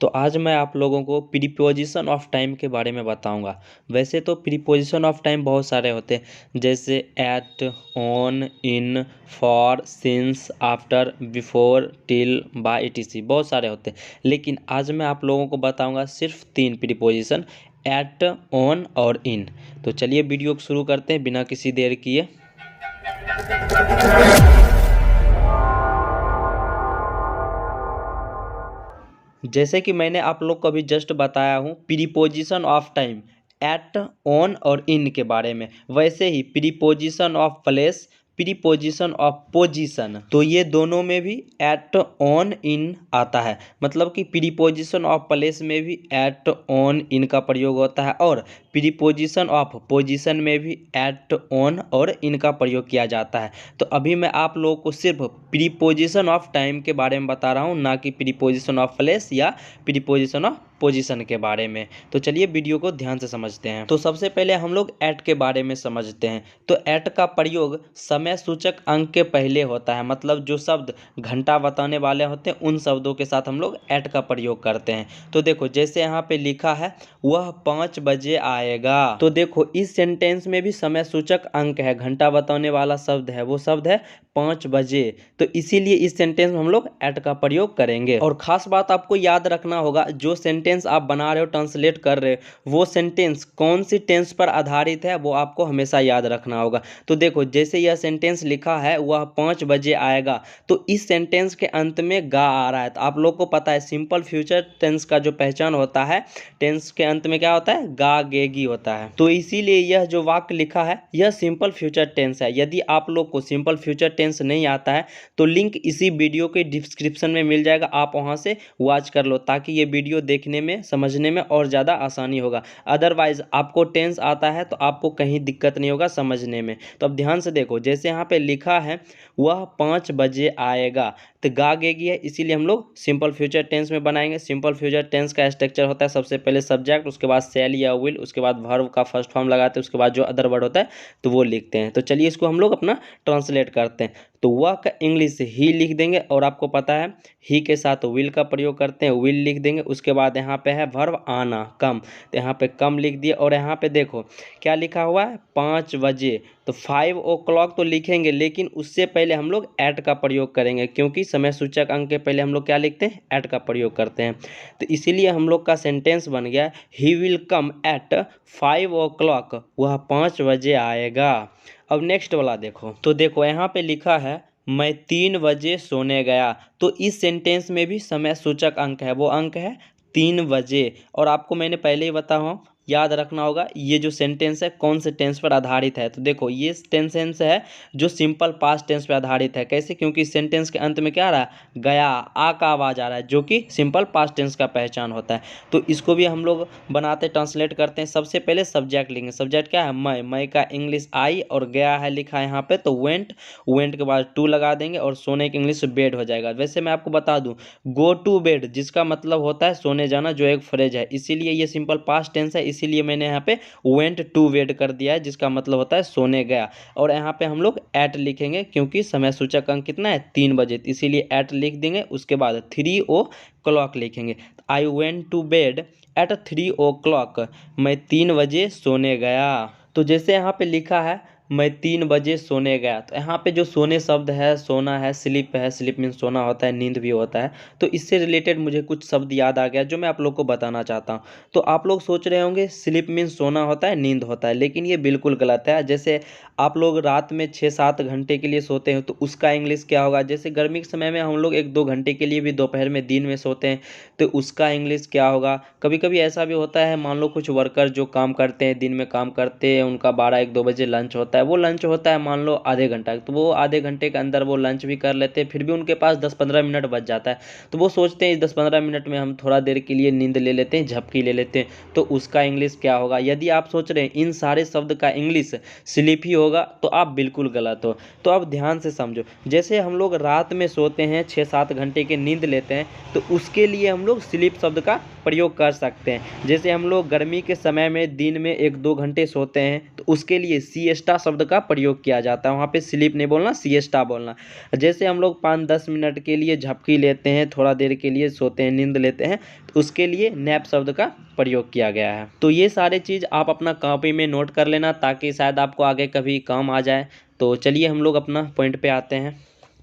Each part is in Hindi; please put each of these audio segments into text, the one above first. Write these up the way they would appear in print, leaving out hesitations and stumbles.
तो आज मैं आप लोगों को प्रीपोजिशन ऑफ टाइम के बारे में बताऊंगा। वैसे तो प्रीपोजिशन ऑफ टाइम बहुत सारे होते हैं, जैसे at, on, in, for, since, after, before, till, by, etc। बहुत सारे होते हैं, लेकिन आज मैं आप लोगों को बताऊंगा सिर्फ 3 प्रीपोजिशन, एट, ऑन और इन। तो चलिए वीडियो को शुरू करते हैं बिना किसी देर किए। जैसे कि मैंने आप लोग को अभी जस्ट बताया हूँ preposition of time, at, on और इन के बारे में, वैसे ही preposition of place, preposition of position, तो ये दोनों में भी एट, ऑन, इन आता है। मतलब कि प्रीपोजिशन ऑफ प्लेस में भी एट, ऑन, इन का प्रयोग होता है और प्रीपोजिशन ऑफ पोजीशन में भी एट, ऑन और इन का प्रयोग किया जाता है। तो अभी मैं आप लोगों को सिर्फ प्रीपोजिशन ऑफ टाइम के बारे में बता रहा हूँ, ना कि प्रीपोजिशन ऑफ प्लेस या प्रीपोजिशन ऑफ पोजीशन के बारे में। तो चलिए वीडियो को ध्यान से समझते हैं। तो सबसे पहले हम लोग एट के बारे में समझते हैं। तो एट का प्रयोग समय सूचक अंक के पहले होता है, मतलब जो शब्द घंटा बताने वाले होते हैं उन शब्दों के साथ हम लोग एट का प्रयोग करते हैं। तो देखो जैसे यहाँ पे लिखा है वह 5 बजे आएगा, तो देखो इस सेंटेंस में भी समय सूचक अंक है, घंटा बताने वाला शब्द है, वो शब्द है 5 बजे। तो इसीलिए इस सेंटेंस में हम लोग एट का प्रयोग करेंगे। और खास बात आपको याद रखना होगा, जो सेंटेंस आप बना रहे हो, ट्रांसलेट कर रहे हो, वो सेंटेंस कौन सी टेंस पर आधारित है वो आपको हमेशा याद रखना होगा। तो देखो जैसे यह सेंटेंस लिखा है वह 5 बजे आएगा, तो इस सेंटेंस के अंत में गा आ रहा है। तो आप लोग को पता है सिंपल फ्यूचर टेंस का जो पहचान होता है, टेंस के अंत में क्या होता है, गा गेगी होता है। तो इसीलिए यह जो वाक्य लिखा है यह सिंपल फ्यूचर टेंस है। यदि आप लोग को सिंपल फ्यूचर टेंस नहीं आता है तो लिंक इसी वीडियो के डिस्क्रिप्शन में मिल जाएगा, आप वहां से वॉच कर लो, ताकि ये वीडियो देखने में समझने में और ज़्यादा आसानी होगा। अदरवाइज आपको टेंस आता है तो आपको कहीं दिक्कत नहीं होगा समझने में। तो अब ध्यान से देखो, जैसे यहाँ पे लिखा है वह 5 बजे आएगा, तो गा गेगी है, इसीलिए हम लोग सिंपल फ्यूचर टेंस में बनाएंगे। सिंपल फ्यूचर टेंस का स्ट्रक्चर होता है सबसे पहले सब्जेक्ट, उसके बाद शैल या विल, उसके बाद वर्ब का फर्स्ट फॉर्म लगाते हैं, उसके बाद जो अदर वर्ड होता है तो वो लिखते हैं। तो चलिए इसको हम लोग अपना ट्रांसलेट करते हैं। तो वह का इंग्लिश ही लिख देंगे, और आपको पता है ही के साथ विल का प्रयोग करते हैं, विल लिख देंगे। उसके बाद यहाँ पे है वर्ब आना, कम, तो यहाँ पे कम लिख दिए। और यहाँ पे देखो क्या लिखा हुआ है, 5 बजे, तो 5 o'clock तो लिखेंगे, लेकिन उससे पहले हम लोग एट का प्रयोग करेंगे, क्योंकि समय सूचक अंक के पहले हम लोग क्या लिखते हैं, एट का प्रयोग करते हैं। तो इसीलिए हम लोग का सेंटेंस बन गया he will come eight 5 o'clock, वह 5 बजे आएगा। अब नेक्स्ट वाला देखो, तो देखो यहाँ पे लिखा है मैं 3 बजे सोने गया, तो इस सेंटेंस में भी समय सूचक अंक है, वो अंक है 3 बजे। और आपको मैंने पहले ही बताया, याद रखना होगा ये जो सेंटेंस है कौन से टेंस पर आधारित है। तो देखो ये टेंसेंस है जो सिंपल पास्ट टेंस पर आधारित है। कैसे? क्योंकि इस सेंटेंस के अंत में क्या आ रहा है, गया, आ का आवाज आ रहा है, जो कि सिंपल पास्ट टेंस का पहचान होता है। तो इसको भी हम लोग बनाते, ट्रांसलेट करते हैं। सबसे पहले सब्जेक्ट लिखेंगे, सब्जेक्ट क्या है, मैं का इंग्लिश आई, और गया है लिखा है यहाँ पे तो वेंट, वेंट के बाद टू लगा देंगे, और सोने की इंग्लिश बेड हो जाएगा। वैसे मैं आपको बता दूं, गो टू बेड जिसका मतलब होता है सोने जाना, जो एक फ्रेज है, इसीलिए ये सिंपल पास्ट टेंस है, इसीलिए मैंने यहाँ पे वेंट टू बेड कर दिया है, जिसका मतलब होता है सोने गया। और यहाँ पे हम लोग एट लिखेंगे, क्योंकि समय सूचक अंक कितना है, 3 बजे, इसीलिए एट लिख देंगे। उसके बाद 3 o'clock लिखेंगे, I went to bed at 3 o'clock, मैं 3 बजे सोने गया। तो जैसे यहाँ पे लिखा है मैं 3 बजे सोने गया, तो यहाँ पे जो सोने शब्द है, सोना है, स्लीप है, स्लीप मीन्स सोना होता है, नींद भी होता है। तो इससे रिलेटेड मुझे कुछ शब्द याद आ गया जो मैं आप लोग को बताना चाहता हूँ। तो आप लोग सोच रहे होंगे स्लीप मीन्स सोना होता है, नींद होता है, लेकिन ये बिल्कुल गलत है। जैसे आप लोग रात में 6-7 घंटे के लिए सोते हैं तो उसका इंग्लिश क्या होगा। जैसे गर्मी के समय में हम लोग 1-2 घंटे के लिए भी दोपहर में, दिन में सोते हैं, तो उसका इंग्लिश क्या होगा। कभी कभी ऐसा भी होता है, मान लो कुछ वर्कर जो काम करते हैं, दिन में काम करते हैं, उनका 12-1-2 बजे लंच होता है, वो लंच होता है मान लो आधे घंटा, तो वो आधे घंटे के अंदर वो लंच भी कर लेते हैं, फिर भी उनके पास 10-15 मिनट बच जाता है, तो वो सोचते हैं इस 10-15 मिनट में हम थोड़ा देर के लिए नींद ले लेते हैं, झपकी ले लेते हैं, तो उसका इंग्लिश क्या होगा। यदि आप सोच रहे हैं इन सारे शब्द का इंग्लिश स्लीप ही होगा, तो आप बिल्कुल गलत हो। तो अब ध्यान से समझो, जैसे हम लोग रात में सोते हैं, 6-7 घंटे की नींद लेते हैं, तो उसके लिए हम लोग स्लीप शब्द का प्रयोग कर सकते हैं। जैसे हम लोग गर्मी के समय में दिन में 1-2 घंटे सोते हैं, तो उसके लिए सिएस्टा शब्द का प्रयोग किया जाता है। वहाँ पे स्लीप नहीं बोलना, सिएस्टा बोलना। जैसे हम लोग 5-10 मिनट के लिए झपकी लेते हैं, थोड़ा देर के लिए सोते हैं, नींद लेते हैं, तो उसके लिए नैप शब्द का प्रयोग किया गया है। तो ये सारे चीज़ आप अपना कॉपी में नोट कर लेना, ताकि शायद आपको आगे कभी काम आ जाए। तो चलिए हम लोग अपना पॉइंट पे आते हैं।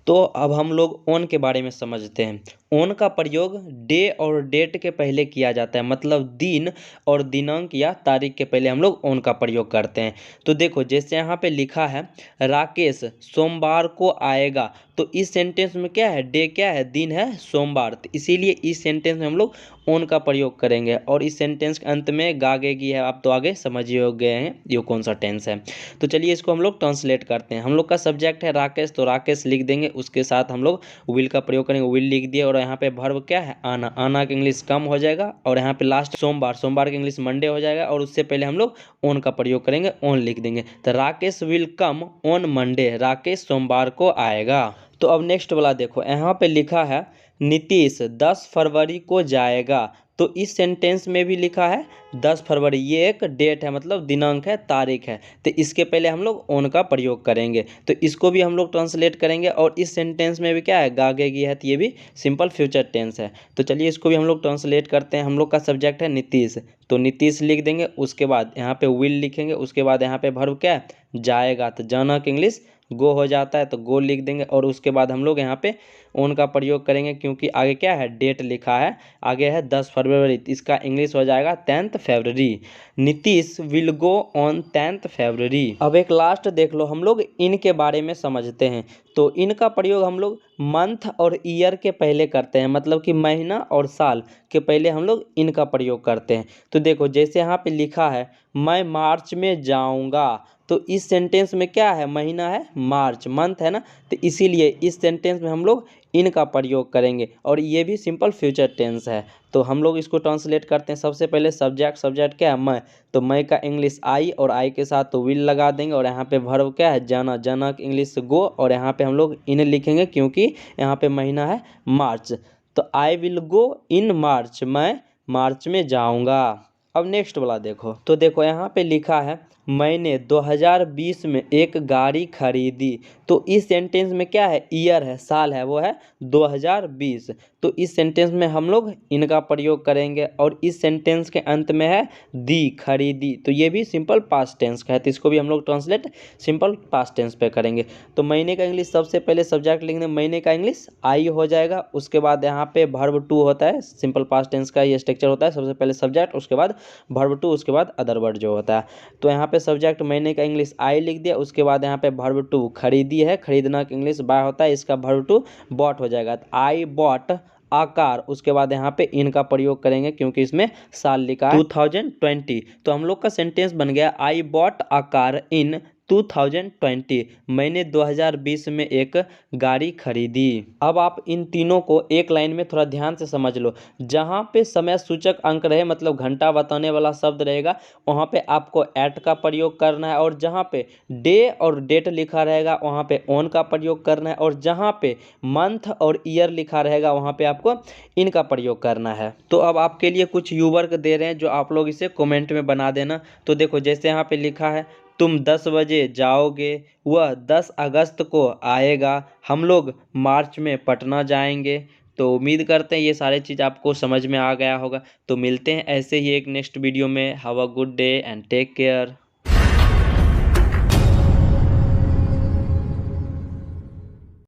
तो अब हम लोग ऑन के बारे में समझते हैं। ऑन का प्रयोग डे और डेट के पहले किया जाता है, मतलब दिन और दिनांक या तारीख के पहले हम लोग ऑन का प्रयोग करते हैं। तो देखो जैसे यहाँ पे लिखा है राकेश सोमवार को आएगा, तो इस सेंटेंस में क्या है, डे क्या है, दिन है, सोमवार, तो इसीलिए इस सेंटेंस में हम लोग ऑन का प्रयोग करेंगे। और इस सेंटेंस के अंत में गागेगी है, आप तो आगे समझ ही हो गए हैं ये कौन सा टेंस है। तो चलिए इसको हम लोग ट्रांसलेट करते हैं। हम लोग का सब्जेक्ट है राकेश, तो राकेश लिख देंगे, उसके साथ हम लोग विल का प्रयोग करेंगे, विल लिख दिए। और यहाँ पे वर्ब क्या है, आना, आना का इंग्लिश कम हो जाएगा। और यहाँ पे लास्ट सोमवार, सोमवार का इंग्लिश मंडे हो जाएगा। और उससे पहले हम लोग ऑन का प्रयोग करेंगे, ऑन लिख देंगे। तो Rakesh will come on Monday, Rakesh सोमवार को आएगा। तो अब नेक्स्ट वाला देखो, यहाँ पे लिखा है नीतीश 10 फरवरी को जाएगा, तो इस सेंटेंस में भी लिखा है 10 फरवरी, ये एक डेट है, मतलब दिनांक है, तारीख है। तो इसके पहले हम लोग ऑन का प्रयोग करेंगे, तो इसको भी हम लोग ट्रांसलेट करेंगे। और इस सेंटेंस में भी क्या है, गागेगी है, तो ये भी सिंपल फ्यूचर टेंस है। तो चलिए इसको भी हम लोग ट्रांसलेट करते हैं। हम लोग का सब्जेक्ट है नीतीश, तो नीतीश लिख देंगे, उसके बाद यहाँ पे विल लिखेंगे, उसके बाद यहाँ पे वर्ब क्या है, जाएगा, तो जाना का इंग्लिश गो हो जाता है, तो गो लिख देंगे। और उसके बाद हम लोग यहाँ पे ऑन का प्रयोग करेंगे, क्योंकि आगे क्या है, डेट लिखा है, आगे है 10 फरवरी, इसका इंग्लिश हो जाएगा 10th February. Nitish will go on 10th फरवरी। अब एक लास्ट देख लो, हम लोग इन के बारे में समझते हैं। तो इनका प्रयोग हम लोग मंथ और ईयर के पहले करते हैं, मतलब कि महीना और साल के पहले हम लोग इनका प्रयोग करते हैं। तो देखो जैसे यहाँ पे लिखा है मैं मार्च में जाऊँगा, तो इस सेंटेंस में क्या है, महीना है मार्च, मंथ है ना, तो इसीलिए इस सेंटेंस में हम लोग इनका प्रयोग करेंगे। और ये भी सिंपल फ्यूचर टेंस है। तो हम लोग इसको ट्रांसलेट करते हैं। सबसे पहले सब्जेक्ट, सब्जेक्ट क्या है, मैं, तो मैं का इंग्लिश आई, और आई के साथ तो विल लगा देंगे। और यहाँ पे वर्ब क्या है, जाना, जाना का इंग्लिश गो। और यहाँ पे हम लोग इन लिखेंगे, क्योंकि यहाँ पे महीना है मार्च, तो आई विल गो इन मार्च, मैं मार्च में जाऊँगा। अब नेक्स्ट वाला देखो, तो देखो यहाँ पे लिखा है मैंने 2020 में एक गाड़ी खरीदी, तो इस सेंटेंस में क्या है, ईयर है, साल है, वो है 2020। तो इस सेंटेंस में हम लोग इनका प्रयोग करेंगे। और इस सेंटेंस के अंत में है दी, खरीदी, तो ये भी सिंपल पास्ट टेंस का है, तो इसको भी हम लोग ट्रांसलेट सिंपल पास्ट टेंस पे करेंगे। तो महीने का इंग्लिश सबसे पहले सब्जेक्ट लिखेंगे, महीने का इंग्लिश आई हो जाएगा। उसके बाद यहाँ पे वर्ब टू होता है, सिंपल पास्ट टेंस का ये स्ट्रक्चर होता है, सबसे पहले सब्जेक्ट, उसके बाद वर्ब टू, उसके बाद अदर वर्ड जो होता है। तो यहाँ पे सब्जेक्ट महीने का इंग्लिश आई लिख दिया, उसके बाद यहाँ पे वर्ब टू खरीदी है, खरीदना का इंग्लिश बाय होता है, इसका वर्ब टू बॉट हो जाएगा, आई बॉट आकार। उसके बाद यहाँ पे इनका प्रयोग करेंगे, क्योंकि इसमें साल लिखा है 2020। तो हम लोग का सेंटेंस बन गया आई बॉट आकार इन 2020, मैंने 2020 में एक गाड़ी खरीदी। अब आप इन तीनों को एक लाइन में थोड़ा ध्यान से समझ लो। जहाँ पे समय सूचक अंक रहे, मतलब घंटा बताने वाला शब्द रहेगा, वहाँ पे आपको एट का प्रयोग करना है। और जहाँ पे डे और डेट लिखा रहेगा, वहाँ पे ऑन का प्रयोग करना है। और जहाँ पे मंथ और ईयर लिखा रहेगा, वहाँ पे आपको इनका प्रयोग करना है। तो अब आपके लिए कुछ यू वर्क दे रहे हैं, जो आप लोग इसे कमेंट में बना देना। तो देखो जैसे यहाँ पे लिखा है तुम 10 बजे जाओगे, वह 10 अगस्त को आएगा, हम लोग मार्च में पटना जाएंगे। तो उम्मीद करते हैं ये सारे चीज़ आपको समझ में आ गया होगा। तो मिलते हैं ऐसे ही एक नेक्स्ट वीडियो में। Have a good day and take care.